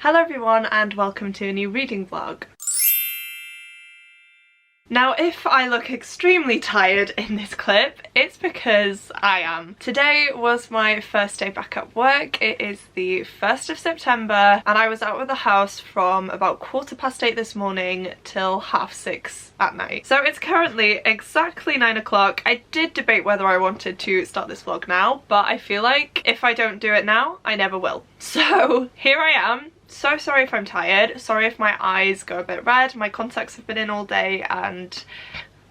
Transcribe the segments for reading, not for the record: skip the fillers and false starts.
Hello everyone and welcome to a new reading vlog. Now if I look extremely tired in this clip, it's because I am. Today was my first day back at work. It is the 1st of September and I was out of the house from about 8:15 this morning till 6:30 at night. So it's currently exactly 9 o'clock. I did debate whether I wanted to start this vlog now, but I feel like if I don't do it now, I never will. So here I am. So sorry if I'm tired, sorry if my eyes go a bit red, my contacts have been in all day and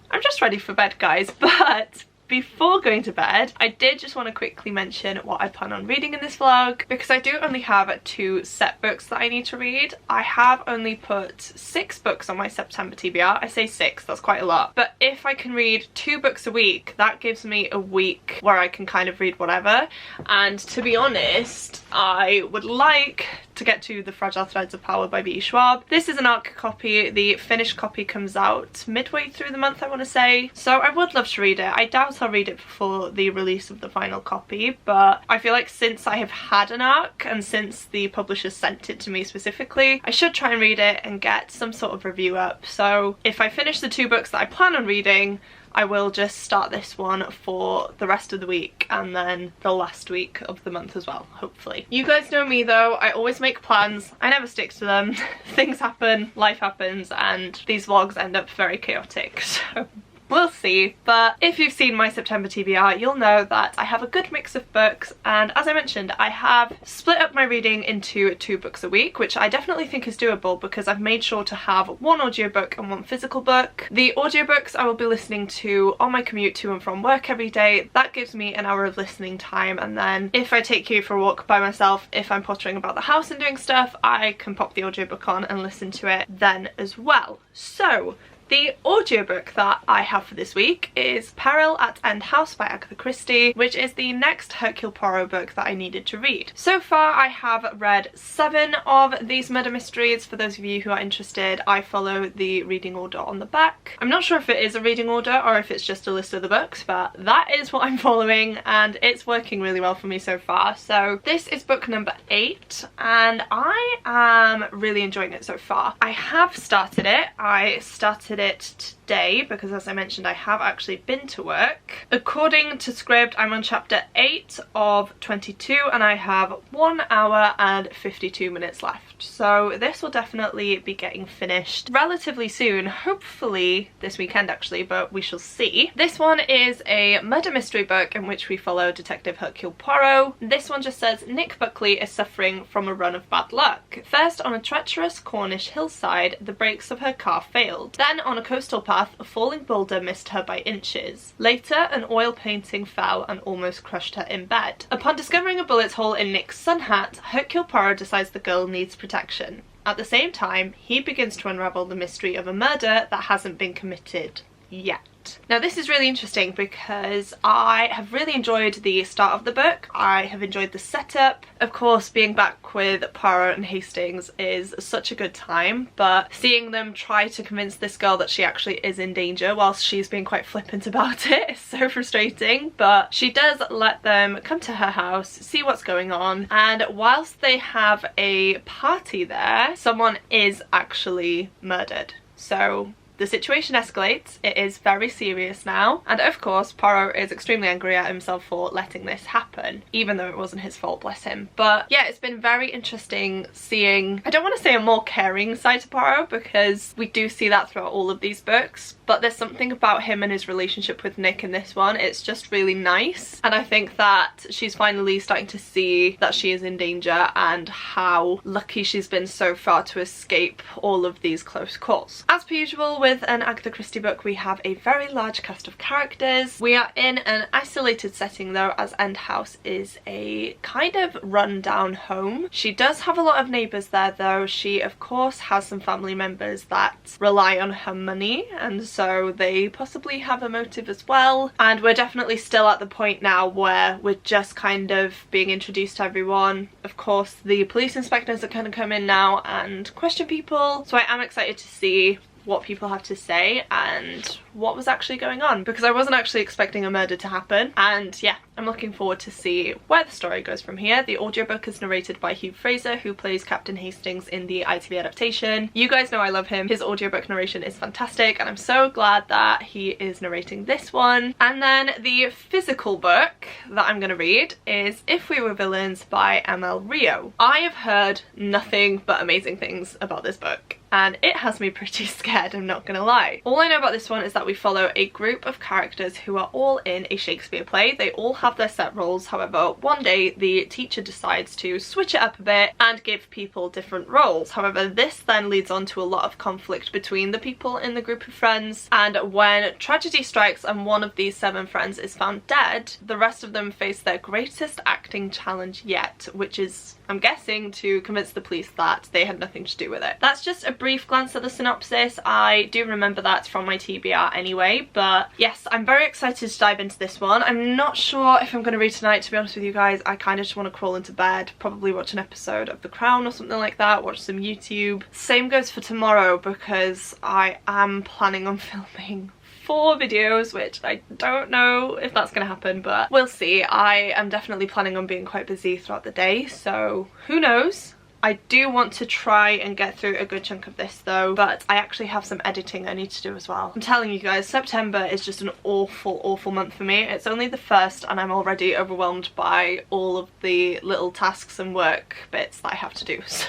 I'm just ready for bed, guys. But before going to bed, I did just want to quickly mention what I plan on reading in this vlog, because I do only have 2 set books that I need to read. I have only put 6 books on my September TBR. I say 6, that's quite a lot. But if I can read 2 books a week, that gives me a week where I can kind of read whatever. And to be honest, I would like to get to The Fragile Threads of Power by B. Schwab. This is an ARC copy. The finished copy comes out midway through the month, I want to say. So I would love to read it. I doubt I'll read it before the release of the final copy, but I feel like since I have had an ARC and since the publisher sent it to me specifically, I should try and read it and get some sort of review up. So if I finish the 2 books that I plan on reading, I will just start this one for the rest of the week and then the last week of the month as well, hopefully. You guys know me though, I always make plans, I never stick to them. Things happen, life happens, and these vlogs end up very chaotic, so we'll see. But if you've seen my September TBR, you'll know that I have a good mix of books, and as I mentioned, I have split up my reading into 2 books a week, which I definitely think is doable because I've made sure to have 1 audiobook and 1 physical book. The audiobooks I will be listening to on my commute to and from work every day. That gives me an hour of listening time, and then if I take you for a walk by myself, if I'm pottering about the house and doing stuff, I can pop the audiobook on and listen to it then as well. So the audiobook that I have for this week is Peril at End House by Agatha Christie, which is the next Hercule Poirot book that I needed to read. So far I have read 7 of these murder mysteries. For those of you who are interested, I follow the reading order on the back. I'm not sure if it is a reading order or if it's just a list of the books, but that is what I'm following and it's working really well for me so far. So this is book number 8 and I am really enjoying it so far. I have started it. I started it today because, as I mentioned, I have actually been to work. According to script, I'm on chapter 8 of 22 and I have 1 hour and 52 minutes left. So this will definitely be getting finished relatively soon, hopefully this weekend actually, but we shall see. This one is a murder mystery book in which we follow Detective Hercule Poirot. This one just says Nick Buckley is suffering from a run of bad luck. First, on a treacherous Cornish hillside, the brakes of her car failed. Then on a coastal path, a falling boulder missed her by inches. Later, an oil painting fell and almost crushed her in bed. Upon discovering a bullet hole in Nick's sun hat, Hercule Poirot decides the girl needs protection. At the same time, he begins to unravel the mystery of a murder that hasn't been committed yet. Now this is really interesting because I have really enjoyed the start of the book. I have enjoyed the setup. Of course, being back with Poirot and Hastings is such a good time, but seeing them try to convince this girl that she actually is in danger whilst she's being quite flippant about it is so frustrating. But she does let them come to her house, see what's going on, and whilst they have a party there, someone is actually murdered. So the situation escalates, it is very serious now, and of course Poirot is extremely angry at himself for letting this happen, even though it wasn't his fault, bless him. But yeah, it's been very interesting seeing, I don't want to say a more caring side to Poirot because we do see that throughout all of these books, but there's something about him and his relationship with Nick in this one. It's just really nice, and I think that she's finally starting to see that she is in danger and how lucky she's been so far to escape all of these close calls. As per usual with an Agatha Christie book, we have a very large cast of characters. We are in an isolated setting though, as End House is a kind of run-down home. She does have a lot of neighbours there though. She of course has some family members that rely on her money, and so they possibly have a motive as well. And we're definitely still at the point now where we're just kind of being introduced to everyone. Of course the police inspectors are going to come in now and question people, so I am excited to see what people have to say and what was actually going on, because I wasn't actually expecting a murder to happen, and yeah, I'm looking forward to see where the story goes from here. The audiobook is narrated by Hugh Fraser, who plays Captain Hastings in the ITV adaptation. You guys know I love him. His audiobook narration is fantastic, and I'm so glad that he is narrating this one. And then the physical book that I'm going to read is If We Were Villains by ML Rio. I have heard nothing but amazing things about this book, and it has me pretty scared, I'm not gonna lie. All I know about this one is that we follow a group of characters who are all in a Shakespeare play. They all have their set roles, however, one day the teacher decides to switch it up a bit and give people different roles. However, this then leads on to a lot of conflict between the people in the group of friends, and when tragedy strikes and one of these 7 friends is found dead, the rest of them face their greatest acting challenge yet, which is, I'm guessing, to convince the police that they had nothing to do with it. That's just a brief glance at the synopsis. I do remember that from my TBR anyway, but yes, I'm very excited to dive into this one. I'm not sure if I'm going to read tonight, to be honest with you guys. I kind of just want to crawl into bed, probably watch an episode of The Crown or something like that, watch some YouTube. Same goes for tomorrow, because I am planning on filming 4 videos, which I don't know if that's gonna happen, but we'll see. I am definitely planning on being quite busy throughout the day, so who knows. I do want to try and get through a good chunk of this though, but I actually have some editing I need to do as well. I'm telling you guys, September is just an awful month for me. It's only the 1st and I'm already overwhelmed by all of the little tasks and work bits that I have to do, so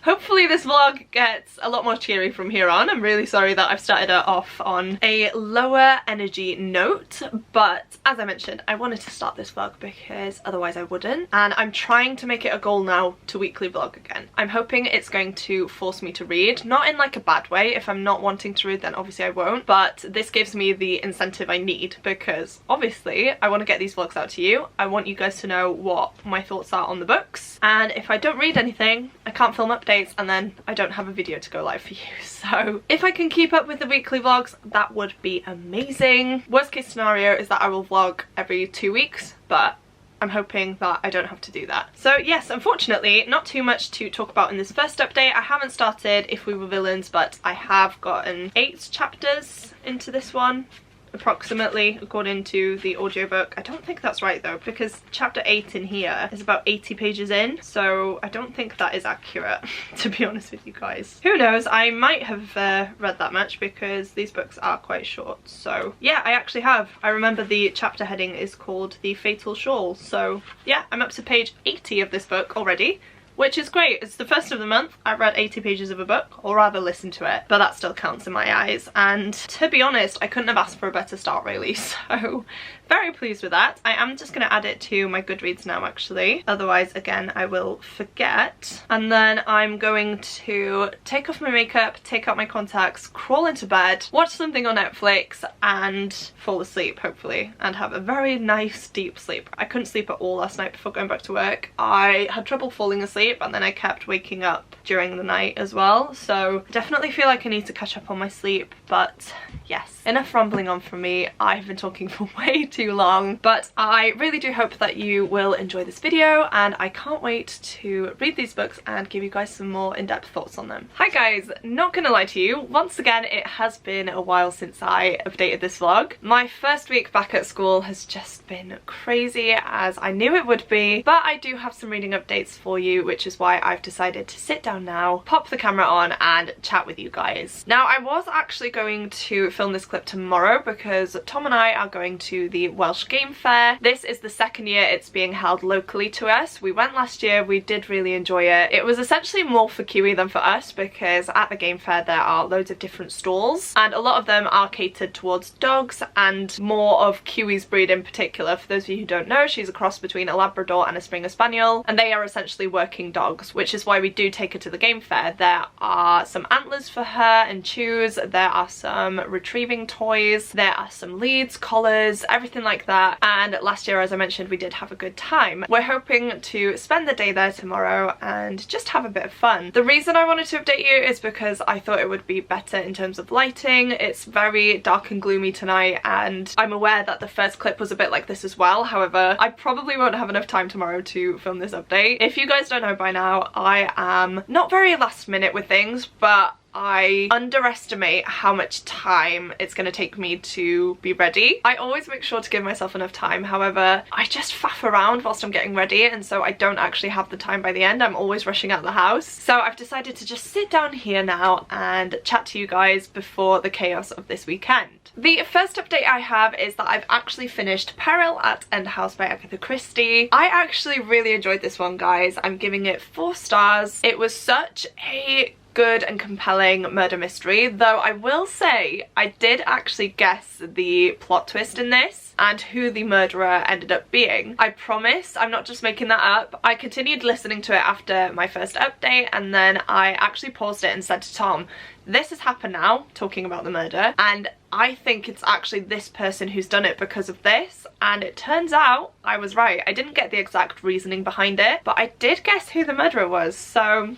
hopefully this vlog gets a lot more cheery from here on. I'm really sorry that I've started it off on a lower energy note, but as I mentioned, I wanted to start this vlog because otherwise I wouldn't, and I'm trying to make it a goal now to weekly vlog again. I'm hoping it's going to force me to read, not in like a bad way. If I'm not wanting to read, then obviously I won't, but this gives me the incentive I need, because obviously I want to get these vlogs out to you. I want you guys to know what my thoughts are on the books, and if I don't read anything, I can't film updates, and then I don't have a video to go live for you. So if I can keep up with the weekly vlogs, that would be amazing. Worst case scenario is that I will vlog every 2 weeks, but I'm hoping that I don't have to do that. So yes, unfortunately, not too much to talk about in this first update. I haven't started If We Were Villains, but I have gotten 8 chapters into this one, approximately, according to the audiobook. I don't think that's right though, because chapter 8 in here is about 80 pages in, so I don't think that is accurate, to be honest with you guys. Who knows, I might have read that much, because these books are quite short. So yeah, I actually have. I remember the chapter heading is called The Fatal Shawl, so yeah, I'm up to page 80 of this book already, which is great. It's the 1st of the month. I've read 80 pages of a book, or rather listened to it, but that still counts in my eyes. And to be honest, I couldn't have asked for a better start really, so very pleased with that. I am just going to add it to my Goodreads now actually, otherwise again I will forget. And then I'm going to take off my makeup, take out my contacts, crawl into bed, watch something on Netflix and fall asleep hopefully, and have a very nice deep sleep. I couldn't sleep at all last night before going back to work. I had trouble falling asleep, and then I kept waking up during the night as well, so I definitely feel like I need to catch up on my sleep. But yes, enough rambling on from me. I've been talking for way too long, but I really do hope that you will enjoy this video, and I can't wait to read these books and give you guys some more in-depth thoughts on them. Hi guys, not gonna lie to you, once again it has been a while since I updated this vlog. My first week back at school has just been crazy, as I knew it would be, but I do have some reading updates for you, which is why I've decided to sit down now, pop the camera on and chat with you guys. Now, I was actually going to film this clip tomorrow because Tom and I are going to the Welsh Game Fair. This is the 2nd year it's being held locally to us. We went last year, we did really enjoy it. It was essentially more for Kiwi than for us, because at the game fair there are loads of different stalls, and a lot of them are catered towards dogs, and more of Kiwi's breed in particular. For those of you who don't know, she's a cross between a Labrador and a Springer Spaniel, and they are essentially working dogs, which is why we do take her to the game fair. There are some antlers for her and chews, there are some retrieving toys, there are some leads, collars, everything like that, and last year, as I mentioned, we did have a good time. We're hoping to spend the day there tomorrow and just have a bit of fun. The reason I wanted to update you is because I thought it would be better in terms of lighting. It's very dark and gloomy tonight, and I'm aware that the first clip was a bit like this as well. However, I probably won't have enough time tomorrow to film this update. If you guys don't know by now, I am not very last minute with things, but I underestimate how much time it's going to take me to be ready. I always make sure to give myself enough time, however, I just faff around whilst I'm getting ready, and so I don't actually have the time by the end. I'm always rushing out the house. So I've decided to just sit down here now and chat to you guys before the chaos of this weekend. The first update I have is that I've actually finished Peril at End House by Agatha Christie. I actually really enjoyed this one, guys. I'm giving it 4 stars. It was such a good and compelling murder mystery, though I will say I did actually guess the plot twist in this and who the murderer ended up being. I promise I'm not just making that up. I continued listening to it after my first update, and then I actually paused it and said to Tom, this has happened now, talking about the murder, and I think it's actually this person who's done it because of this. And it turns out I was right. I didn't get the exact reasoning behind it, but I did guess who the murderer was, so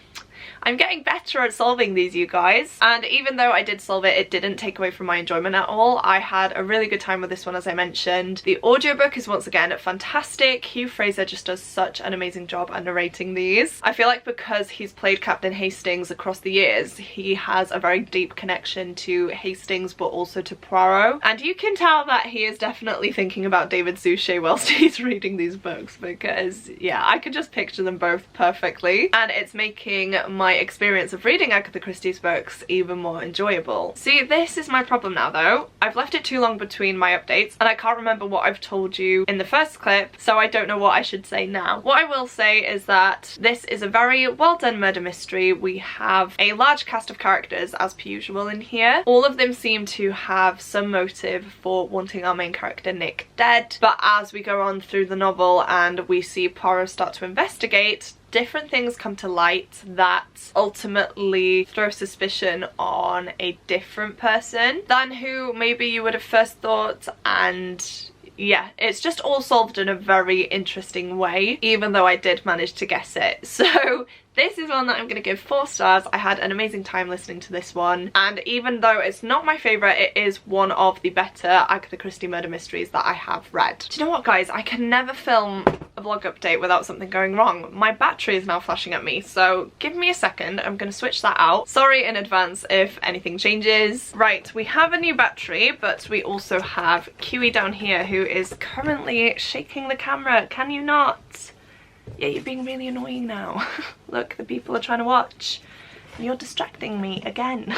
I'm getting better at solving these, you guys. And even though I did solve it, it didn't take away from my enjoyment at all. I had a really good time with this one, as I mentioned. The audiobook is once again fantastic. Hugh Fraser just does such an amazing job at narrating these. I feel like because he's played Captain Hastings across the years, he has a very deep connection to Hastings, but also to Poirot. And you can tell that he is definitely thinking about David Suchet whilst he's reading these books, because yeah, I could just picture them both perfectly. And it's making my experience of reading Agatha Christie's books even more enjoyable. See, this is my problem now though. I've left it too long between my updates and I can't remember what I've told you in the first clip, so I don't know what I should say now. What I will say is that this is a very well done murder mystery. We have a large cast of characters as per usual in here. All of them seem to have some motive for wanting our main character Nick dead, but as we go on through the novel and we see Poirot start to investigate, different things come to light that ultimately throw suspicion on a different person than who maybe you would have first thought, and yeah, it's just all solved in a very interesting way, even though I did manage to guess it. So this is one that I'm going to give 4 stars. I had an amazing time listening to this one, and even though it's not my favourite, it is one of the better Agatha Christie murder mysteries that I have read. Do you know what, guys? I can never film a vlog update without something going wrong. My battery is now flashing at me, so give me a second. I'm going to switch that out. Sorry in advance if anything changes. Right, we have a new battery, but we also have Kiwi down here who is currently shaking the camera. Can you not? Yeah, you're being really annoying now. Look, the people are trying to watch. You're distracting me again.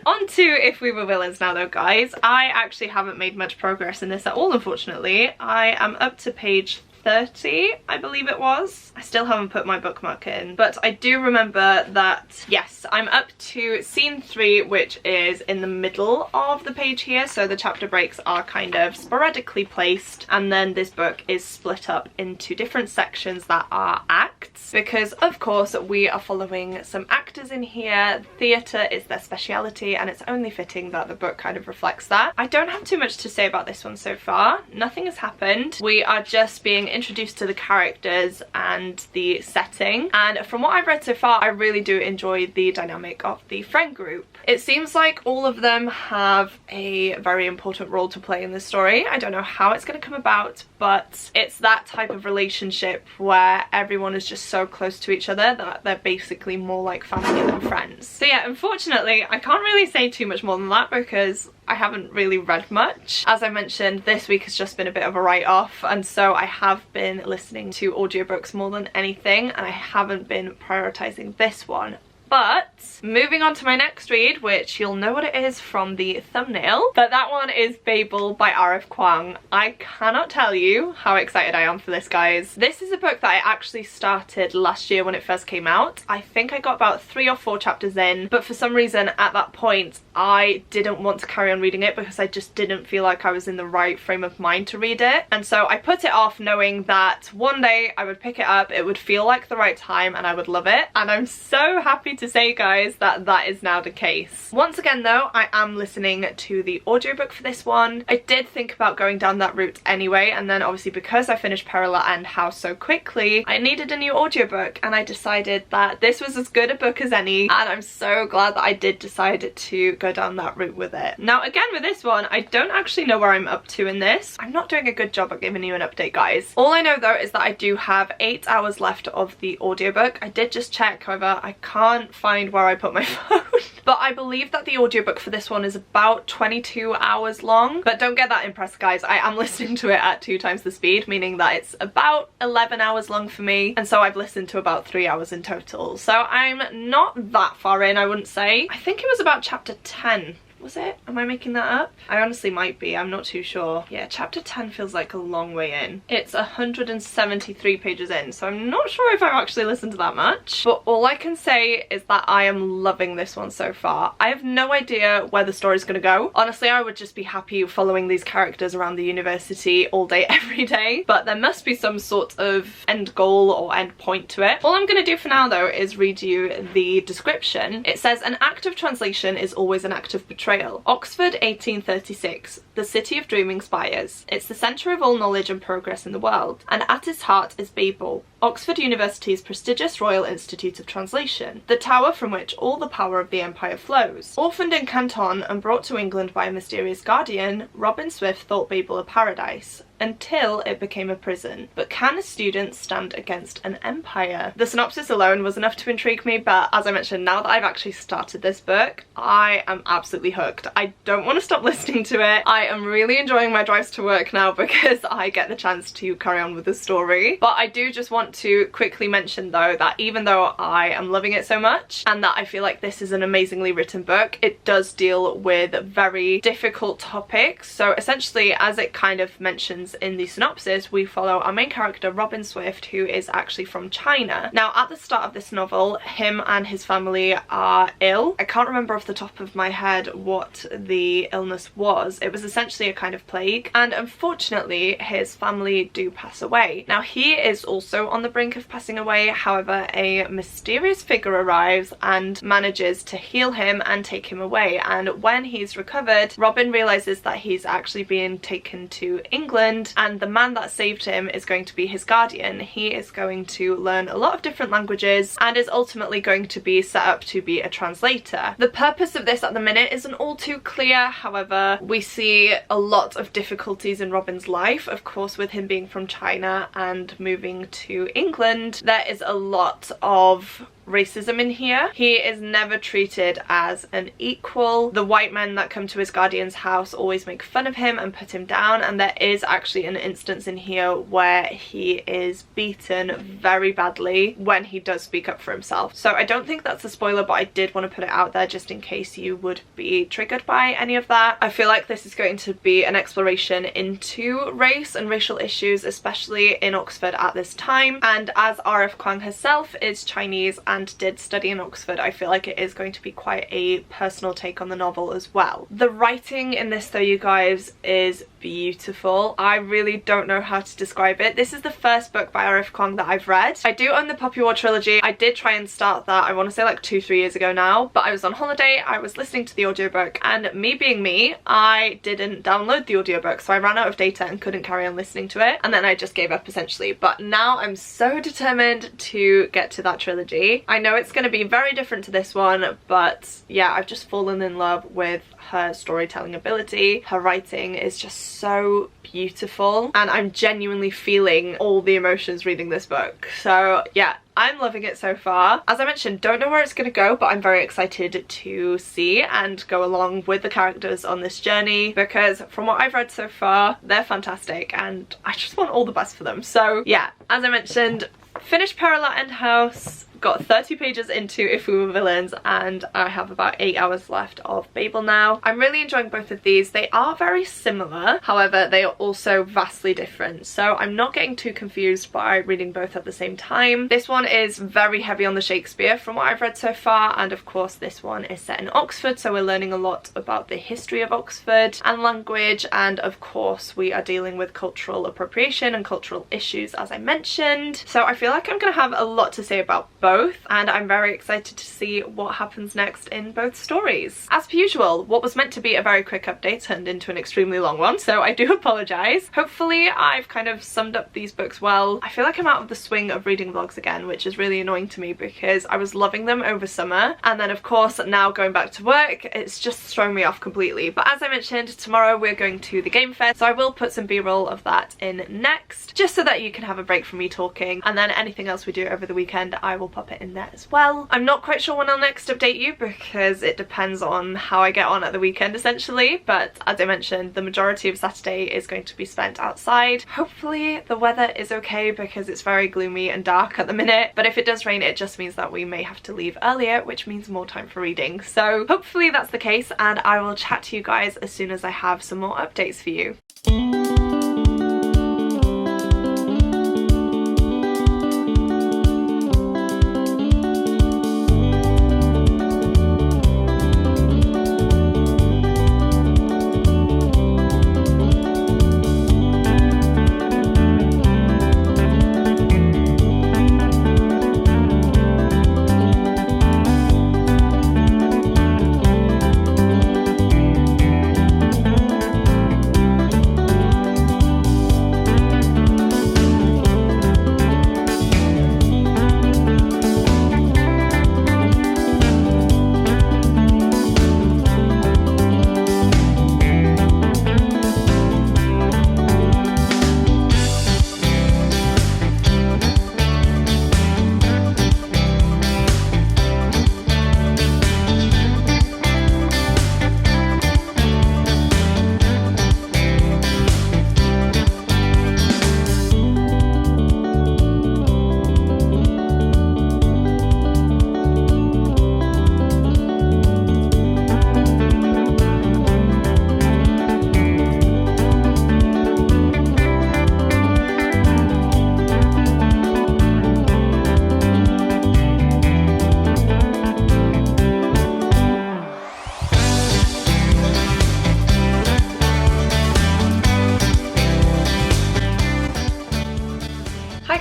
On to If We Were Villains now though, guys. I actually haven't made much progress in this at all, unfortunately. I am up to page 30, I believe it was. I still haven't put my bookmark in, but I do remember that, yes, I'm up to scene 3, which is in the middle of the page here, so the chapter breaks are kind of sporadically placed, and then this book is split up into different sections that are acts, because of course we are following some actors in here. Theatre is their speciality, and it's only fitting that the book kind of reflects that. I don't have too much to say about this one so far. Nothing has happened. We are just being introduced to the characters and the setting, and from what I've read so far, I really do enjoy the dynamic of the friend group. It seems like all of them have a very important role to play in this story. I don't know how it's going to come about, but it's that type of relationship where everyone is just so close to each other that they're basically more like family than friends. So yeah, unfortunately I can't really say too much more than that because I haven't really read much. As I mentioned, this week has just been a bit of a write-off, and so I have been listening to audiobooks more than anything, and I haven't been prioritizing this one. But moving on to my next read, which you'll know what it is from the thumbnail, but that one is Babel by R.F. Kuang. I cannot tell you how excited I am for this, guys. This is a book that I actually started last year when it first came out. I think I got about 3 or 4 chapters in, but for some reason at that point I didn't want to carry on reading it because I just didn't feel like I was in the right frame of mind to read it. And so I put it off knowing that one day I would pick it up, it would feel like the right time, and I would love it. And I'm so happy to say, guys, that that is now the case. Once again though, I am listening to the audiobook for this one. I did think about going down that route anyway, and then obviously because I finished Peril at End House so quickly, I needed a new audiobook, and I decided that this was as good a book as any, and I'm so glad that I did decide to go down that route with it. Now again, with this one, I don't actually know where I'm up to in this. I'm not doing a good job at giving you an update, guys. All I know though is that I do have 8 hours left of the audiobook. I did just check, however I can't can't find where I put my phone. But I believe that the audiobook for this one is about 22 hours long. But don't get that impressed, guys. I am listening to it at 2 times the speed, meaning that it's about 11 hours long for me. And so I've listened to about 3 hours in total. So I'm not that far in, I wouldn't say. I think it was about chapter 10. Was it? Am I making that up? I honestly might be. I'm not too sure. Yeah, chapter 10 feels like a long way in. It's 173 pages in, so I'm not sure if I've actually listened to that much. But all I can say is that I am loving this one so far. I have no idea where the story's gonna go. Honestly, I would just be happy following these characters around the university all day, every day. But there must be some sort of end goal or end point to it. All I'm gonna do for now, though, is read you the description. It says, an act of translation is always an act of betrayal. Oxford, 1836. The city of dreaming spires. It's the centre of all knowledge and progress in the world, and at its heart is Babel, Oxford University's prestigious Royal Institute of Translation, the tower from which all the power of the empire flows. Orphaned in Canton and brought to England by a mysterious guardian, Robin Swift thought Babel a paradise, until it became a prison. But can a student stand against an empire? The synopsis alone was enough to intrigue me, but as I mentioned, now that I've actually started this book, I am absolutely hooked. I don't want to stop listening to it. I am really enjoying my drives to work now because I get the chance to carry on with the story. But I do just want to quickly mention, though, that even though I am loving it so much and that I feel like this is an amazingly written book, it does deal with very difficult topics. So essentially, as it kind of mentions in the synopsis, we follow our main character Robin Swift, who is actually from China. Now, at the start of this novel, him and his family are ill. I can't remember off the top of my head what the illness was. It was essentially a kind of plague, and unfortunately his family do pass away. Now, he is also on the brink of passing away. However, a mysterious figure arrives and manages to heal him and take him away, and when he's recovered, Robin realizes that he's actually being taken to England, and the man that saved him is going to be his guardian. He is going to learn a lot of different languages and is ultimately going to be set up to be a translator. The purpose of this at the minute isn't all too clear. However, we see a lot of difficulties in Robin's life. Of course, with him being from China and moving to England, there is a lot of racism in here. He is never treated as an equal. The white men that come to his guardian's house always make fun of him and put him down, and there is actually an instance in here where he is beaten very badly when he does speak up for himself. So I don't think that's a spoiler, but I did want to put it out there just in case you would be triggered by any of that. I feel like this is going to be an exploration into race and racial issues, especially in Oxford at this time, and as R.F. Kuang herself is Chinese and did study in Oxford, I feel like it is going to be quite a personal take on the novel as well. The writing in this, though, you guys, is beautiful. I really don't know how to describe it. This is the first book by R.F. Kuang that I've read. I do own the Poppy War trilogy. I did try and start that, I want to say like 2-3 years ago now, but I was on holiday, I was listening to the audiobook, and me being me, I didn't download the audiobook, so I ran out of data and couldn't carry on listening to it, and then I just gave up essentially. But now I'm so determined to get to that trilogy. I know it's going to be very different to this one, but yeah, I've just fallen in love with her storytelling ability. Her writing is just so beautiful, and I'm genuinely feeling all the emotions reading this book. So yeah, I'm loving it so far. As I mentioned, don't know where it's going to go, but I'm very excited to see and go along with the characters on this journey, because from what I've read so far, they're fantastic and I just want all the best for them. So yeah, as I mentioned, finished Peril at End House, got 30 pages into If We Were Villains, and I have about 8 hours left of Babel now. I'm really enjoying both of these. They are very similar, however they are also vastly different, so I'm not getting too confused by reading both at the same time. This one is very heavy on the Shakespeare from what I've read so far, and of course this one is set in Oxford, so we're learning a lot about the history of Oxford and language, and of course we are dealing with cultural appropriation and cultural issues, as I mentioned. So I feel like I'm gonna have a lot to say about both, and I'm very excited to see what happens next in both stories. As per usual, what was meant to be a very quick update turned into an extremely long one, so I do apologise. Hopefully I've kind of summed up these books well. I feel like I'm out of the swing of reading vlogs again, which is really annoying to me because I was loving them over summer, and then of course now going back to work, it's just thrown me off completely. But as I mentioned, tomorrow we're going to the game fair, so I will put some b-roll of that in next, just so that you can have a break from me talking, and then anything else we do over the weekend I will pop pop it in there as well. I'm not quite sure when I'll next update you because it depends on how I get on at the weekend essentially, but as I mentioned, the majority of Saturday is going to be spent outside. Hopefully the weather is okay because it's very gloomy and dark at the minute, but if it does rain it just means that we may have to leave earlier, which means more time for reading. So hopefully that's the case, and I will chat to you guys as soon as I have some more updates for you.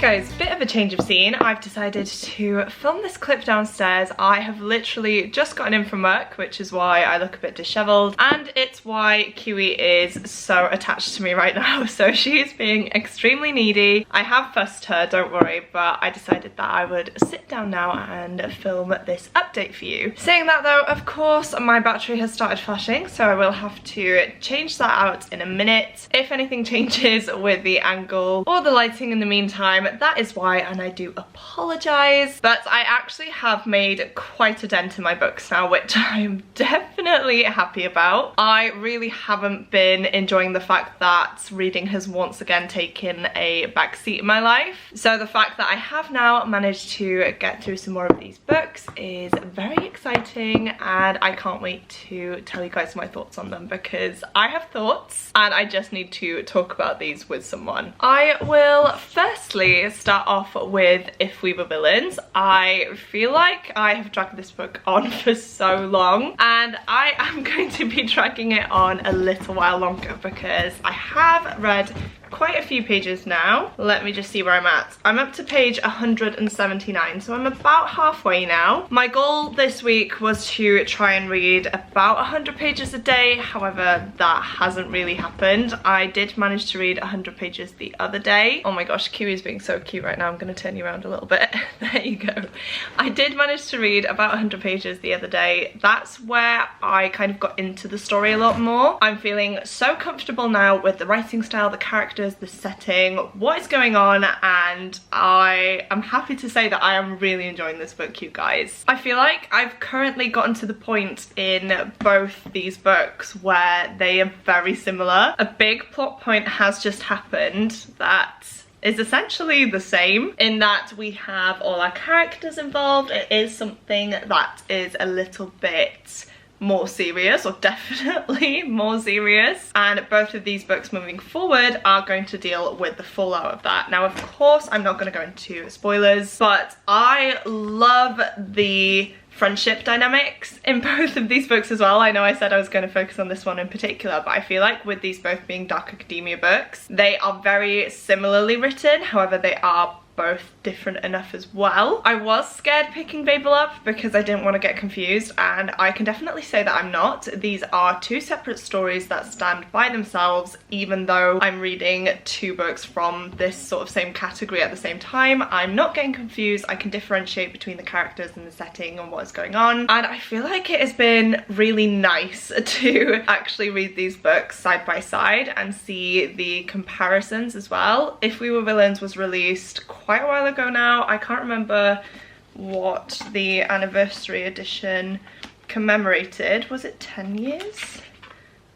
Guys, bit of a change of scene. I've decided to film this clip downstairs. I have literally just gotten in from work, which is why I look a bit disheveled, and it's why Kiwi is so attached to me right now. So she is being extremely needy. I have fussed her, don't worry, but I decided that I would sit down now and film this update for you. Saying that though, of course my battery has started flashing, so I will have to change that out in a minute. If anything changes with the angle or the lighting in the meantime, that is why, and I do apologise. But I actually have made quite a dent in my books now, which I'm definitely happy about. I really haven't been enjoying the fact that reading has once again taken a backseat in my life. So the fact that I have now managed to get through some more of these books is very exciting, and I can't wait to tell you guys my thoughts on them because I have thoughts and I just need to talk about these with someone. I will firstly start off with If We Were Villains. I feel like I have dragged this book on for so long, and I am going to be dragging it on a little while longer because I have read quite a few pages now. Let me just see where I'm at. I'm up to page 179, so I'm about halfway now. My goal this week was to try and read about 100 pages a day. However, that hasn't really happened. I did manage to read 100 pages the other day. Oh my gosh, Kiwi's being so cute right now. I'm going to turn you around a little bit. There you go. I did manage to read about 100 pages the other day. That's where I kind of got into the story a lot more. I'm feeling so comfortable now with the writing style, the characters, the setting, what is going on, and I am happy to say that I am really enjoying this book, you guys. I feel like I've currently gotten to the point in both these books where they are very similar. A big plot point has just happened that is essentially the same in that we have all our characters involved. It is something that is a little bit more serious, or definitely more serious, and both of these books moving forward are going to deal with the fallout of that. Now of course I'm not going to go into spoilers, but I love the friendship dynamics in both of these books as well. I know I said I was going to focus on this one in particular, but I feel like with these both being dark academia books, they are very similarly written. However, they are both different enough as well. I was scared picking Babel up because I didn't want to get confused, and I can definitely say that I'm not. These are two separate stories that stand by themselves, even though I'm reading two books from this sort of same category at the same time. I'm not getting confused. I can differentiate between the characters and the setting and what's going on, and I feel like it has been really nice to actually read these books side by side and see the comparisons as well. If We Were Villains was released quite a while ago now. I can't remember what the anniversary edition commemorated. Was it 10 years?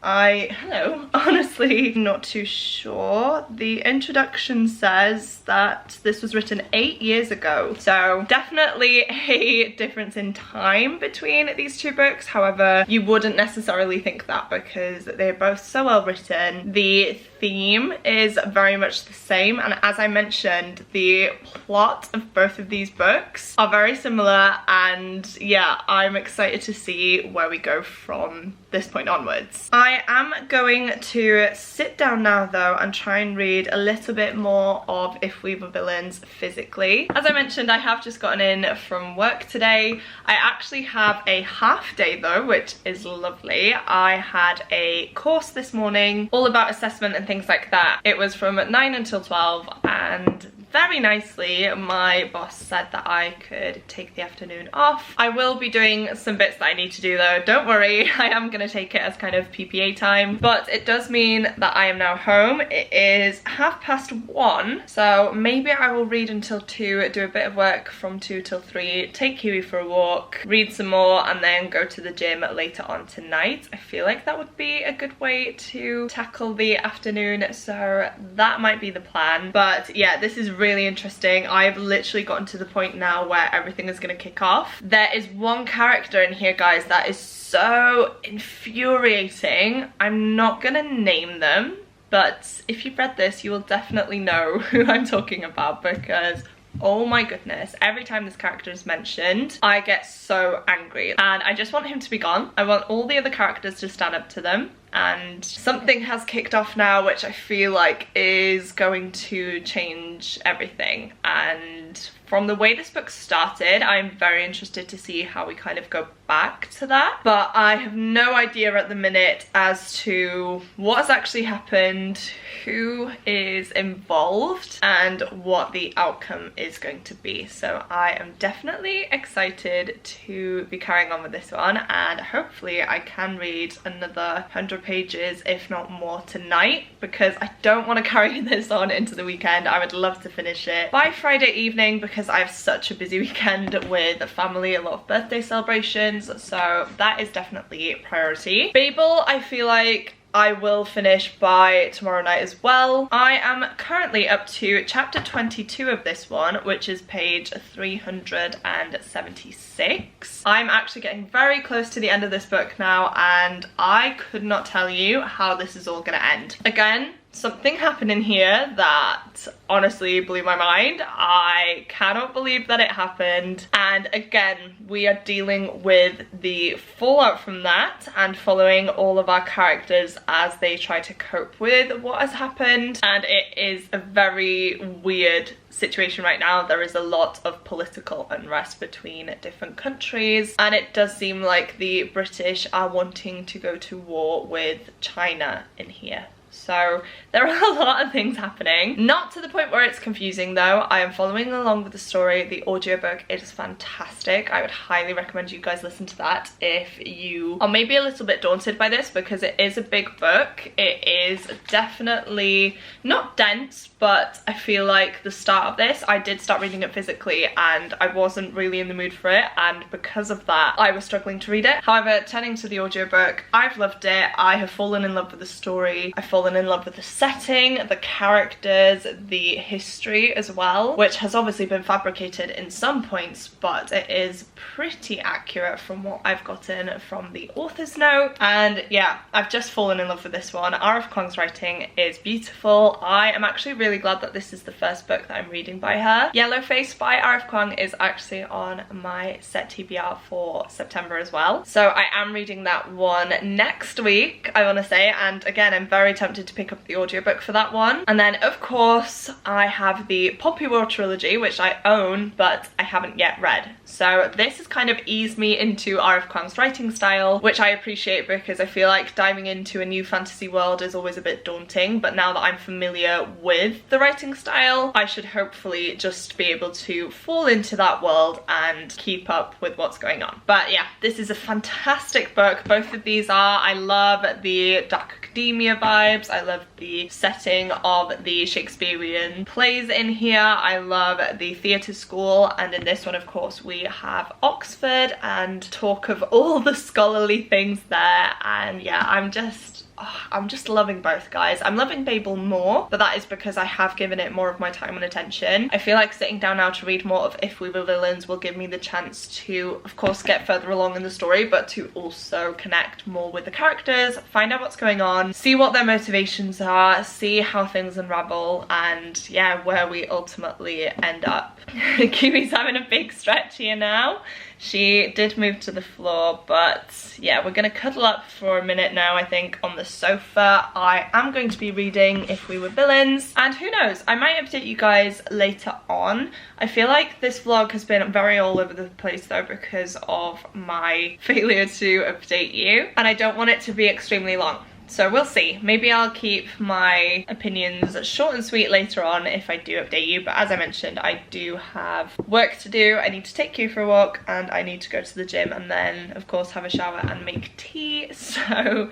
Honestly not too sure. The introduction says that this was written 8 years ago, so definitely a difference in time between these two books. However, you wouldn't necessarily think that because they're both so well written. The theme is very much the same, and as I mentioned, the plot of both of these books are very similar, and yeah, I'm excited to see where we go from this point onwards. I am going to sit down now though and try and read a little bit more of If We Were Villains physically. As I mentioned, I have just gotten in from work today. I actually have a half day though, which is lovely. I had a course this morning all about assessment and things like that. It was from 9 until 12, and very nicely my boss said that I could take the afternoon off. I will be doing some bits that I need to do though, don't worry. I am going to take it as kind of PPA time, but it does mean that I am now home. It is 1:30, so maybe I will read until 2, do a bit of work from 2 till 3, take Kiwi for a walk, read some more, and then go to the gym later on tonight. I feel like that would be a good way to tackle the afternoon, so that might be the plan. But yeah, this is really interesting. I've literally gotten to the point now where everything is going to kick off. There is one character in here, guys, that is so infuriating. I'm not gonna name them, but if you've read this, you will definitely know who I'm talking about, because oh my goodness, every time this character is mentioned, I get so angry and I just want him to be gone. I want all the other characters to stand up to them. And something has kicked off now which I feel like is going to change everything. And from the way this book started, I'm very interested to see how we kind of go back to that. But I have no idea at the minute as to what has actually happened, who is involved, and what the outcome is going to be. So I am definitely excited to be carrying on with this one, and hopefully I can read another 100 pages, if not more, tonight, because I don't want to carry this on into the weekend. I would love to finish it by Friday evening because I have such a busy weekend with family, a lot of birthday celebrations, so that is definitely a priority. Babel, I feel like I will finish by tomorrow night as well. I am currently up to chapter 22 of this one, which is page 376. I'm actually getting very close to the end of this book now, and I could not tell you how this is all gonna end. Again, something happened in here that honestly blew my mind. I cannot believe that it happened. And again, we are dealing with the fallout from that and following all of our characters as they try to cope with what has happened. And it is a very weird situation right now. There is a lot of political unrest between different countries, and it does seem like the British are wanting to go to war with China in here. So there are a lot of things happening. Not to the point where it's confusing though. I am following along with the story. The audiobook is fantastic. I would highly recommend you guys listen to that if you are maybe a little bit daunted by this, because it is a big book. It is definitely not dense, but I feel like the start of this, I did start reading it physically and I wasn't really in the mood for it, and because of that I was struggling to read it. However, turning to the audiobook, I've loved it. I have fallen in love with the story. I've fallen in love with the setting, the characters, the history as well, which has obviously been fabricated in some points, but it is pretty accurate from what I've gotten from the author's note. And yeah, I've just fallen in love with this one. R.F. Kuang's writing is beautiful. I am actually really glad that this is the first book that I'm reading by her. Yellowface by R.F. Kuang is actually on my set TBR for September as well, so I am reading that one next week, I want to say. And again, I'm very tempted to pick up the audiobook for that one. And then of course I have the Poppy War trilogy, which I own but I haven't yet read. So this has kind of eased me into R.F. Kuang's writing style, which I appreciate because I feel like diving into a new fantasy world is always a bit daunting, but now that I'm familiar with the writing style, I should hopefully just be able to fall into that world and keep up with what's going on. But yeah, this is a fantastic book. Both of these are. I love the dark academia vibes. I love the setting of the Shakespearean plays in here. I love the theatre school, and in this one of course we have Oxford and talk of all the scholarly things there. And yeah, I'm just loving both, guys. I'm loving Babel more, but that is because I have given it more of my time and attention. I feel like sitting down now to read more of If We Were Villains will give me the chance to, of course, get further along in the story, but to also connect more with the characters, find out what's going on, see what their motivations are, see how things unravel, and yeah, where we ultimately end up. Kiwi's having a big stretch here now. She did move to the floor, but yeah, we're gonna cuddle up for a minute now, I think, on the sofa. I am going to be reading If We Were Villains, and who knows, I might update you guys later on. I feel like this vlog has been very all over the place though because of my failure to update you, and I don't want it to be extremely long. So we'll see. Maybe I'll keep my opinions short and sweet later on if I do update you, but as I mentioned, I do have work to do. I need to take you for a walk and I need to go to the gym and then of course have a shower and make tea. So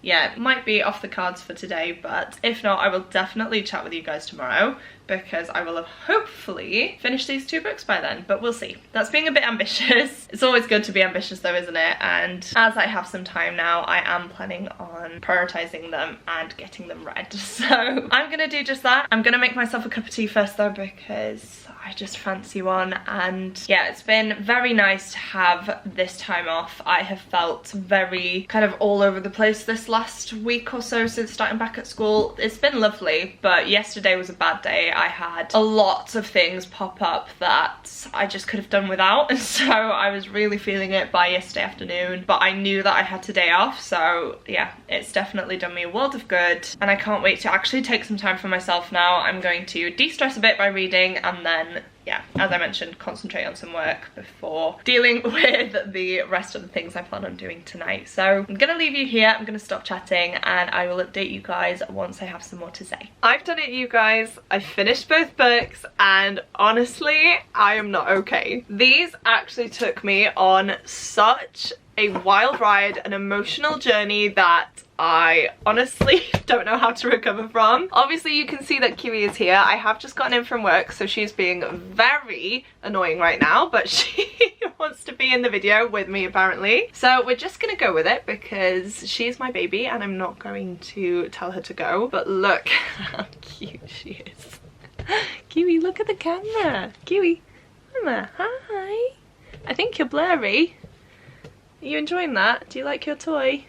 yeah, it might be off the cards for today, but if not, I will definitely chat with you guys tomorrow because I will have hopefully finished these 2 books by then, but we'll see. That's being a bit ambitious. It's always good to be ambitious though, isn't it? And as I have some time now, I am planning on prioritizing them and getting them read. So I'm gonna do just that. I'm gonna make myself a cup of tea first though because I just fancy one, and yeah, it's been very nice to have this time off. I have felt very kind of all over the place this last week or so since starting back at school. It's been lovely, but yesterday was a bad day. I had a lot of things pop up that I just could have done without, and so I was really feeling it by yesterday afternoon, but I knew that I had today off, so yeah, it's definitely done me a world of good, and I can't wait to actually take some time for myself now. I'm going to de-stress a bit by reading, and then yeah, as I mentioned, concentrate on some work before dealing with the rest of the things I plan on doing tonight. So I'm gonna leave you here, I'm gonna stop chatting, and I will update you guys once I have some more to say. I've done it, you guys. I finished both books, and honestly, I am not okay. These actually took me on such a wild ride, an emotional journey that I honestly don't know how to recover from. Obviously you can see that Kiwi is here. I have just gotten in from work, so she's being very annoying right now, but she wants to be in the video with me apparently. So we're just gonna go with it because she's my baby and I'm not going to tell her to go. But look how cute she is. Kiwi, look at the camera. Kiwi, Mama, hi. I think you're blurry. Are you enjoying that? Do you like your toy?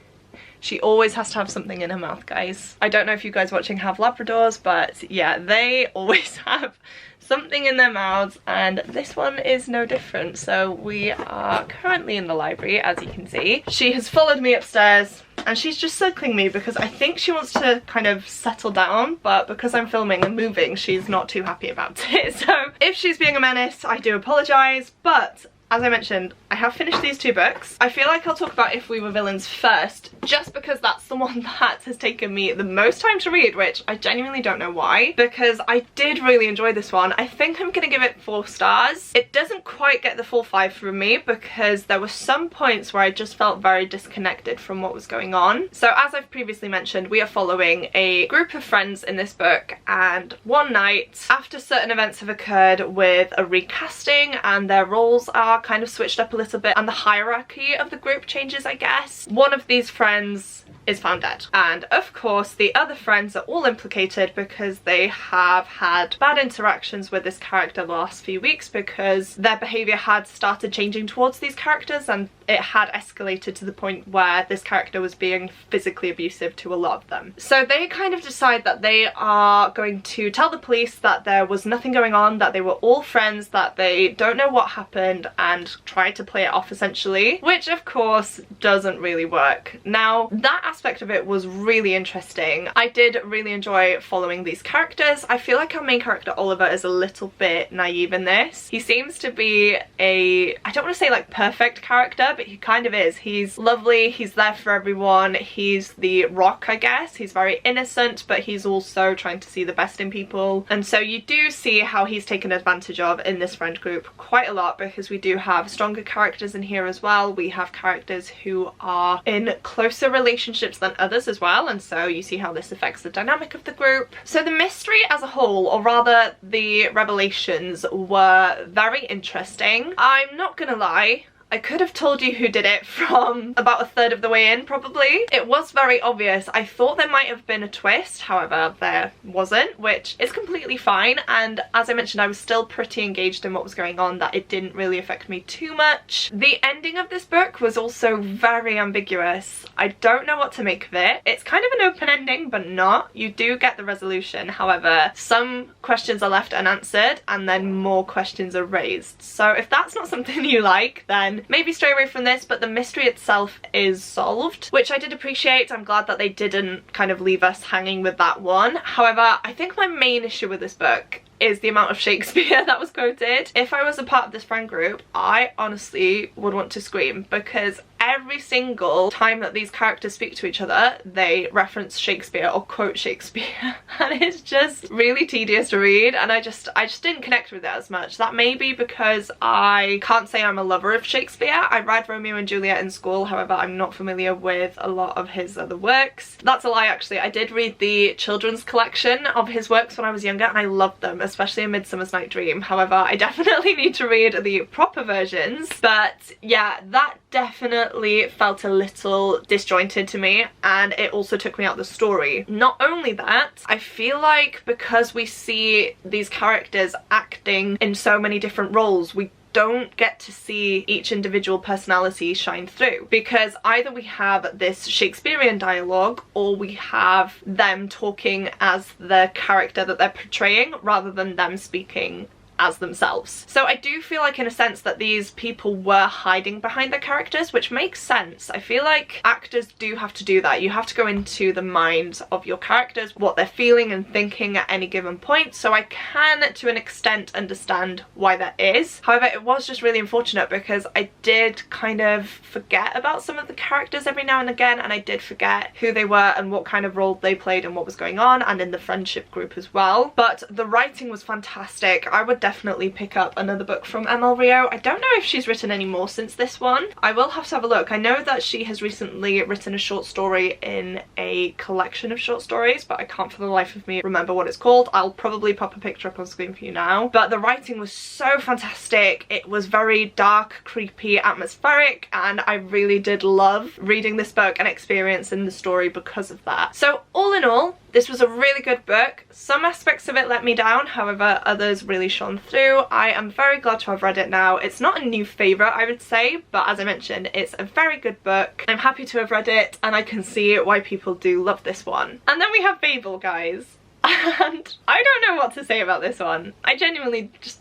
She always has to have something in her mouth, guys. I don't know if you guys watching have Labradors, but yeah, they always have something in their mouths, and this one is no different. So we are currently in the library, as you can see. She has followed me upstairs and she's just circling me because I think she wants to kind of settle down, but because I'm filming and moving, she's not too happy about it. So if she's being a menace, I do apologize, but as I mentioned, I have finished these 2 books. I feel like I'll talk about If We Were Villains first, just because that's the one that has taken me the most time to read, which I genuinely don't know why, because I did really enjoy this one. I think I'm gonna give it 4 stars. It doesn't quite get the full 5 from me because there were some points where I just felt very disconnected from what was going on. So as I've previously mentioned, we are following a group of friends in this book, and one night, after certain events have occurred with a recasting and their roles are kind of switched up a little bit and the hierarchy of the group changes, I guess, one of these friends is found dead. And of course the other friends are all implicated because they have had bad interactions with this character the last few weeks because their behaviour had started changing towards these characters, and it had escalated to the point where this character was being physically abusive to a lot of them. So they kind of decide that they are going to tell the police that there was nothing going on, that they were all friends, that they don't know what happened, and try to play it off essentially, which of course doesn't really work. Now that aspect of it was really interesting. I did really enjoy following these characters. I feel like our main character Oliver is a little bit naive in this. He seems to be a, I don't want to say like perfect character but he kind of is. He's lovely, he's there for everyone, he's the rock, I guess. He's very innocent, but he's also trying to see the best in people. And so you do see how he's taken advantage of in this friend group quite a lot, because we do have stronger characters in here as well. We have characters who are in closer relationships than others as well, and so you see how this affects the dynamic of the group. So the mystery as a whole, or rather the revelations, were very interesting. I'm not gonna lie, I could have told you who did it from about a third of the way in, probably. It was very obvious. I thought there might have been a twist, however there wasn't, which is completely fine, and as I mentioned, I was still pretty engaged in what was going on, that it didn't really affect me too much. The ending of this book was also very ambiguous. I don't know what to make of it. It's kind of an open ending, but not. You do get the resolution, however some questions are left unanswered and then more questions are raised. So if that's not something you like, then maybe stray away from this, but the mystery itself is solved, which I did appreciate. I'm glad that they didn't kind of leave us hanging with that one. However, I think my main issue with this book is the amount of Shakespeare that was quoted. If I was a part of this friend group, I honestly would want to scream, because every single time that these characters speak to each other, they reference Shakespeare or quote Shakespeare, and it's just really tedious to read, and I just didn't connect with it as much. That may be because I can't say I'm a lover of Shakespeare. I read Romeo and Juliet in school, however I'm not familiar with a lot of his other works. That's a lie, actually. I did read the children's collection of his works when I was younger, and I loved them, especially A Midsummer's Night Dream. However, I definitely need to read the proper versions, but yeah, that definitely felt a little disjointed to me, and it also took me out the story. Not only that, I feel like because we see these characters acting in so many different roles, we don't get to see each individual personality shine through, because either we have this Shakespearean dialogue or we have them talking as the character that they're portraying rather than them speaking as themselves. So I do feel like in a sense that these people were hiding behind their characters, which makes sense. I feel like actors do have to do that. You have to go into the minds of your characters, what they're feeling and thinking at any given point, so I can to an extent understand why that is. However, it was just really unfortunate because I did kind of forget about some of the characters every now and again, and I did forget who they were and what kind of role they played and what was going on, and in the friendship group as well. But the writing was fantastic. I would definitely pick up another book from ML Rio. I don't know if she's written any more since this one. I will have to have a look. I know that she has recently written a short story in a collection of short stories, but I can't for the life of me remember what it's called. I'll probably pop a picture up on screen for you now. But the writing was so fantastic. It was very dark, creepy, atmospheric, and I really did love reading this book and experiencing the story because of that. So all in all, this was a really good book. Some aspects of it let me down, however others really shone through. I am very glad to have read it now. It's not a new favourite, I would say, but as I mentioned, it's a very good book. I'm happy to have read it, and I can see why people do love this one. And then we have Babel, guys. And I don't know what to say about this one. I genuinely just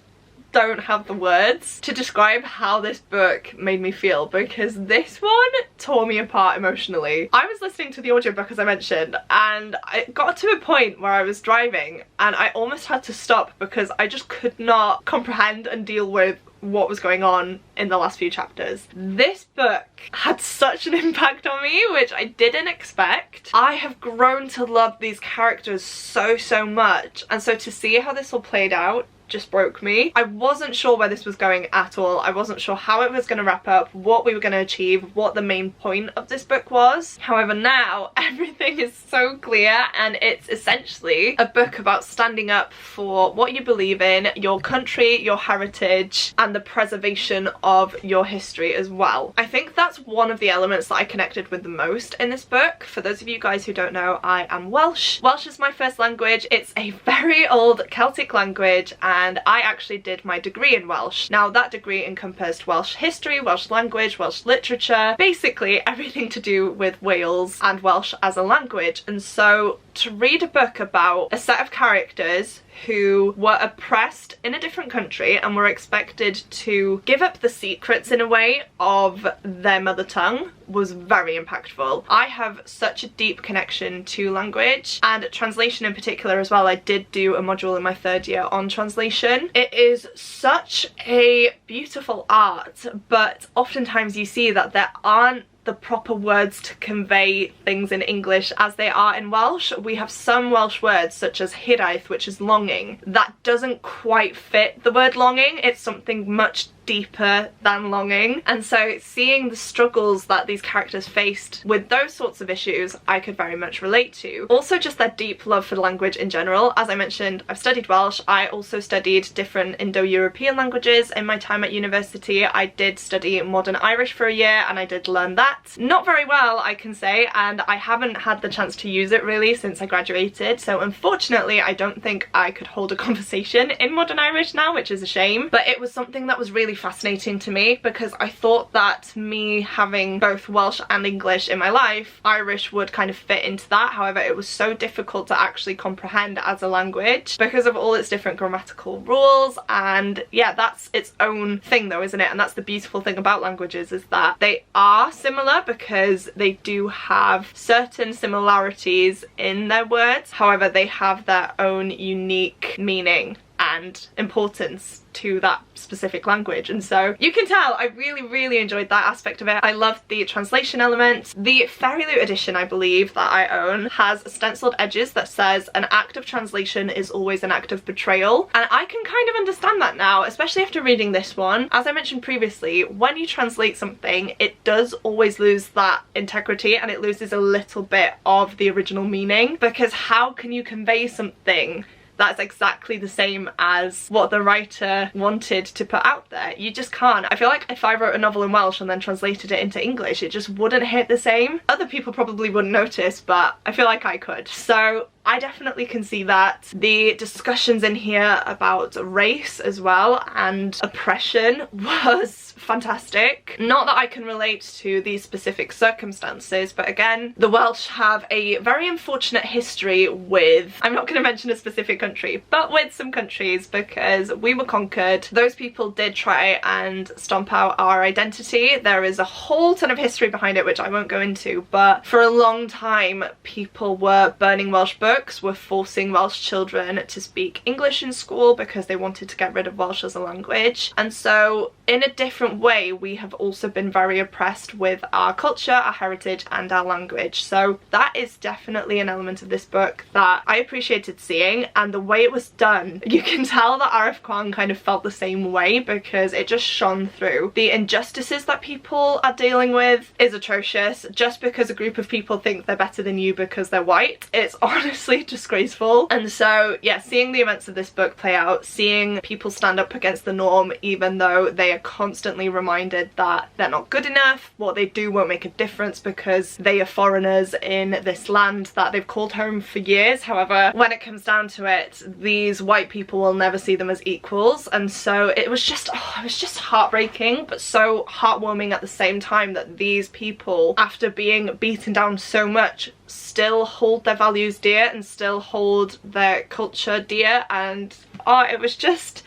don't have the words to describe how this book made me feel, because this one tore me apart emotionally. I was listening to the audiobook, as I mentioned, and it got to a point where I was driving and I almost had to stop because I just could not comprehend and deal with what was going on in the last few chapters. This book had such an impact on me, which I didn't expect. I have grown to love these characters so much, and so to see how this all played out just broke me. I wasn't sure where this was going at all. I wasn't sure how it was going to wrap up, what we were going to achieve, what the main point of this book was. However, now everything is so clear, and it's essentially a book about standing up for what you believe in, your country, your heritage, and the preservation of your history as well. I think that's one of the elements that I connected with the most in this book. For those of you guys who don't know, I am Welsh. Welsh is my first language. It's a very old Celtic language, and I actually did my degree in Welsh. Now that degree encompassed Welsh history, Welsh language, Welsh literature, basically everything to do with Wales and Welsh as a language. And so to read a book about a set of characters who were oppressed in a different country and were expected to give up the secrets in a way of their mother tongue was very impactful. I have such a deep connection to language and translation in particular as well. I did do a module in my 3rd year on translation. It is such a beautiful art, but oftentimes you see that there aren't the proper words to convey things in English as they are in Welsh. We have some Welsh words such as hiraeth, which is longing, that doesn't quite fit the word longing. It's something much deeper than longing, and so seeing the struggles that these characters faced with those sorts of issues I could very much relate to. Also just their deep love for language in general. As I mentioned, I've studied Welsh. I also studied different Indo-European languages in my time at university. I did study modern Irish for a year and I did learn that. Not very well, I can say, and I haven't had the chance to use it really since I graduated, so unfortunately I don't think I could hold a conversation in modern Irish now, which is a shame. But it was something that was really fascinating to me because I thought that me having both Welsh and English in my life, Irish would kind of fit into that. However, it was so difficult to actually comprehend as a language because of all its different grammatical rules, and yeah, that's its own thing though, isn't it? And that's the beautiful thing about languages, is that they are similar because they do have certain similarities in their words. However, they have their own unique meaning and importance to that specific language, and so you can tell I really enjoyed that aspect of it. I loved the translation element. The Peril edition, I believe, that I own has stenciled edges that says an act of translation is always an act of betrayal, and I can kind of understand that now, especially after reading this one. As I mentioned previously, when you translate something, it does always lose that integrity and it loses a little bit of the original meaning, because how can you convey something that's exactly the same as what the writer wanted to put out there? You just can't. I feel like if I wrote a novel in Welsh and then translated it into English, it just wouldn't hit the same. Other people probably wouldn't notice, but I feel like I could. So I definitely can see that. The discussions in here about race as well and oppression was fantastic. Not that I can relate to these specific circumstances, but again, the Welsh have a very unfortunate history with, I'm not going to mention a specific country, but with some countries, because we were conquered. Those people did try and stomp out our identity. There is a whole ton of history behind it which I won't go into, but for a long time people were burning Welsh books, were forcing Welsh children to speak English in school because they wanted to get rid of Welsh as a language. And so in a different way we have also been very oppressed with our culture, our heritage and our language. So that is definitely an element of this book that I appreciated seeing, and the way it was done, you can tell that R.F. Kuang kind of felt the same way because it just shone through. The injustices that people are dealing with is atrocious. Just because a group of people think they're better than you because they're white, it's honestly disgraceful. And so yeah, seeing the events of this book play out, seeing people stand up against the norm even though they are constantly reminded that they're not good enough, what they do won't make a difference because they are foreigners in this land that they've called home for years. However, when it comes down to it, these white people will never see them as equals. And so it was just, it was just heartbreaking, but so heartwarming at the same time that these people, after being beaten down so much, still hold their values dear and still hold their culture dear. And it was just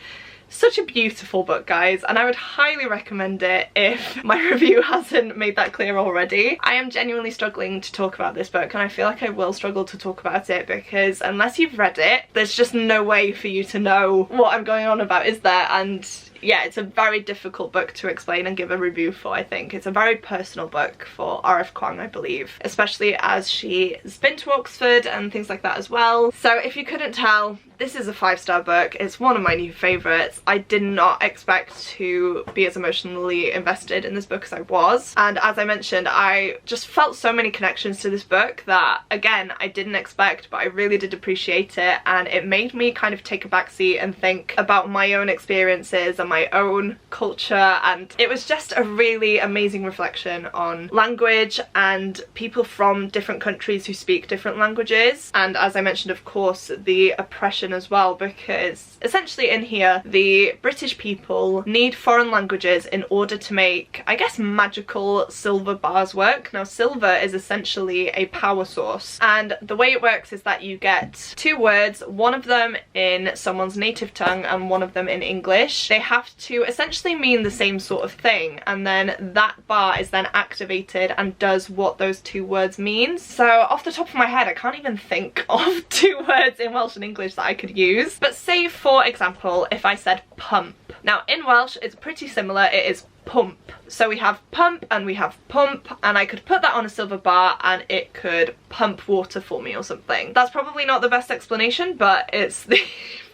such a beautiful book, guys, and I would highly recommend it if my review hasn't made that clear already. I am genuinely struggling to talk about this book, and I feel like I will struggle to talk about it because unless you've read it, there's just no way for you to know what I'm going on about, is there? And yeah, it's a very difficult book to explain and give a review for, I think. It's a very personal book for R.F. Kuang, I believe, especially as she has been to Oxford and things like that as well. So if you couldn't tell, this is a 5-star book. It's one of my new favourites. I did not expect to be as emotionally invested in this book as I was. And as I mentioned, I just felt so many connections to this book that, again, I didn't expect, but I really did appreciate it. And it made me kind of take a backseat and think about my own experiences and my own culture, and it was just a really amazing reflection on language and people from different countries who speak different languages, and as I mentioned, of course, the oppression as well, because essentially in here the British people need foreign languages in order to make, I guess, magical silver bars work. Now silver is essentially a power source, and the way it works is that you get two words, one of them in someone's native tongue and one of them in English. They have to essentially mean the same sort of thing, and then that bar is then activated and does what those two words mean. So off the top of my head I can't even think of two words in Welsh and English that I could use, but say for example if I said pump. Now in Welsh it's pretty similar, it is pump. So we have pump and we have pump, and I could put that on a silver bar and it could pump water for me or something. That's probably not the best explanation, but it's the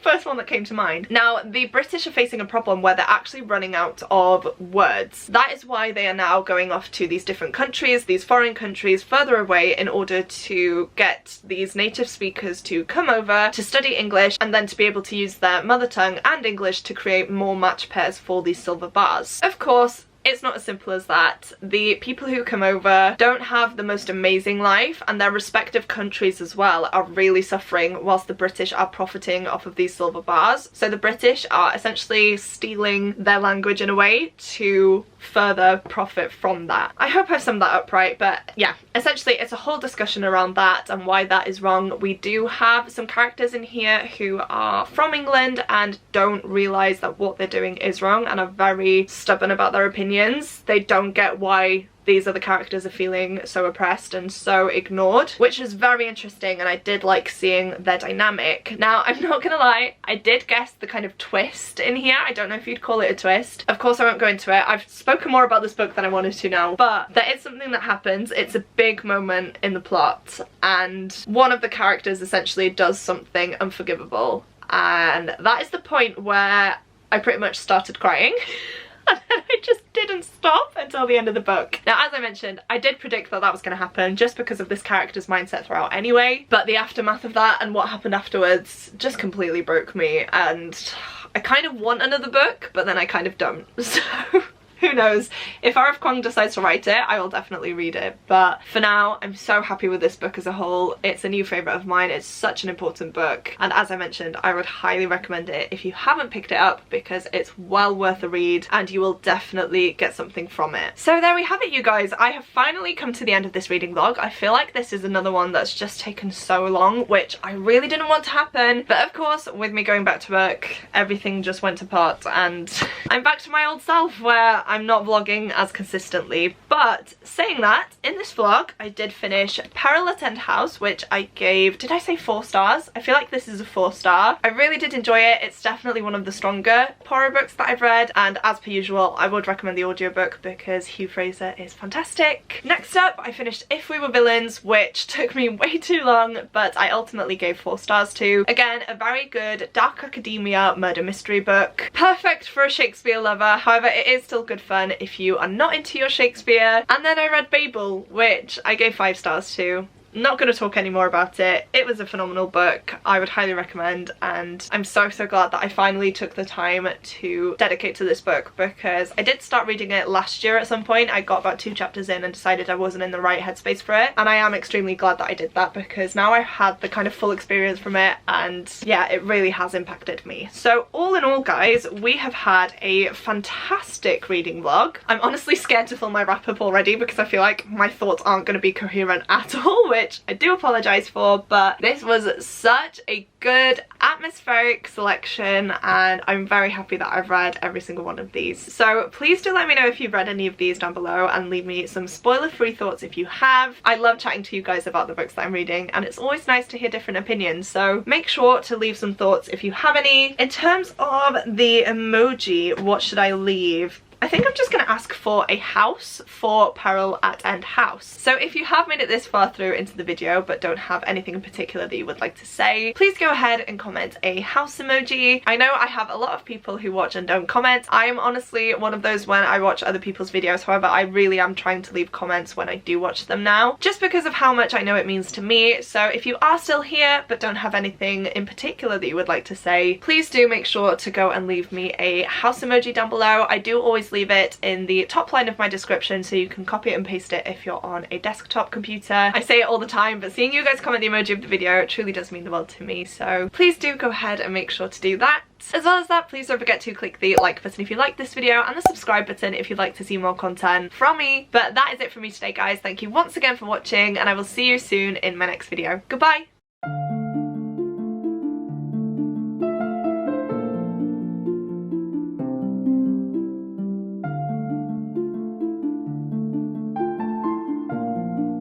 first one that came to mind. Now the British are facing a problem where they're actually running out of words. That is why they are now going off to these different countries, these foreign countries further away, in order to get these native speakers to come over to study English and then to be able to use their mother tongue and English to create more match pairs for these silver bars. Of course, it's not as simple as that. The people who come over don't have the most amazing life, and their respective countries as well are really suffering whilst the British are profiting off of these silver bars. So the British are essentially stealing their language in a way to further profit from that. I hope I've summed that up right, but yeah, essentially it's a whole discussion around that and why that is wrong. We do have some characters in here who are from England and don't realise that what they're doing is wrong and are very stubborn about their opinions. They don't get why these other characters are feeling so oppressed and so ignored, which is very interesting, and I did like seeing their dynamic. Now I'm not gonna lie, I did guess the kind of twist in here. I don't know if you'd call it a twist. Of course I won't go into it. I've spoken more about this book than I wanted to now, but there is something that happens. It's a big moment in the plot, and one of the characters essentially does something unforgivable, and that is the point where I pretty much started crying. And then I just didn't stop until the end of the book. Now, as I mentioned, I did predict that that was going to happen just because of this character's mindset throughout anyway, but the aftermath of that and what happened afterwards just completely broke me, and I kind of want another book, but then I kind of don't. So who knows? If R.F. Kuang decides to write it, I will definitely read it. But for now, I'm so happy with this book as a whole. It's a new favourite of mine. It's such an important book. And as I mentioned, I would highly recommend it if you haven't picked it up, because it's well worth a read and you will definitely get something from it. So there we have it, you guys. I have finally come to the end of this reading vlog. I feel like this is another one that's just taken so long, which I really didn't want to happen. But of course, with me going back to work, everything just went apart and I'm back to my old self where I'm not vlogging as consistently. But saying that, in this vlog I did finish Peril at End House, which I gave, did I say 4 stars? I feel like this is a 4-star. I really did enjoy it. It's definitely one of the stronger Poirot books that I've read, and as per usual I would recommend the audiobook because Hugh Fraser is fantastic. Next up I finished If We Were Villains, which took me way too long, but I ultimately gave 4 stars to. Again, a very good dark academia murder mystery book. Perfect for a Shakespeare lover, however it is still good fun if you are not into your Shakespeare. And then I read Babel, which I gave 5 stars to. Not going to talk any more about it. It was a phenomenal book. I would highly recommend, and I'm so glad that I finally took the time to dedicate to this book, because I did start reading it last year at some point. I got about 2 chapters in and decided I wasn't in the right headspace for it, and I am extremely glad that I did that, because now I've had the kind of full experience from it, and yeah, it really has impacted me. So all in all, guys, we have had a fantastic reading vlog. I'm honestly scared to film my wrap up already because I feel like my thoughts aren't going to be coherent at all, which I do apologise for, but this was such a good atmospheric selection and I'm very happy that I've read every single one of these. So please do let me know if you've read any of these down below and leave me some spoiler-free thoughts if you have. I love chatting to you guys about the books that I'm reading and it's always nice to hear different opinions, so make sure to leave some thoughts if you have any. In terms of the emoji, what should I leave? I think I'm just going to ask for a house for Peril at End House. So if you have made it this far through into the video but don't have anything in particular that you would like to say, please go ahead and comment a house emoji. I know I have a lot of people who watch and don't comment. I am honestly one of those when I watch other people's videos. However, I really am trying to leave comments when I do watch them now, just because of how much I know it means to me. So if you are still here but don't have anything in particular that you would like to say, please do make sure to go and leave me a house emoji down below. I do always leave it in the top line of my description so you can copy it and paste it if you're on a desktop computer. I say it all the time, but seeing you guys comment the emoji of the video truly does mean the world to me, so please do go ahead and make sure to do that. As well as that, please don't forget to click the like button if you like this video and the subscribe button if you'd like to see more content from me. But that is it for me today, guys. Thank you once again for watching, and I will see you soon in my next video. Goodbye!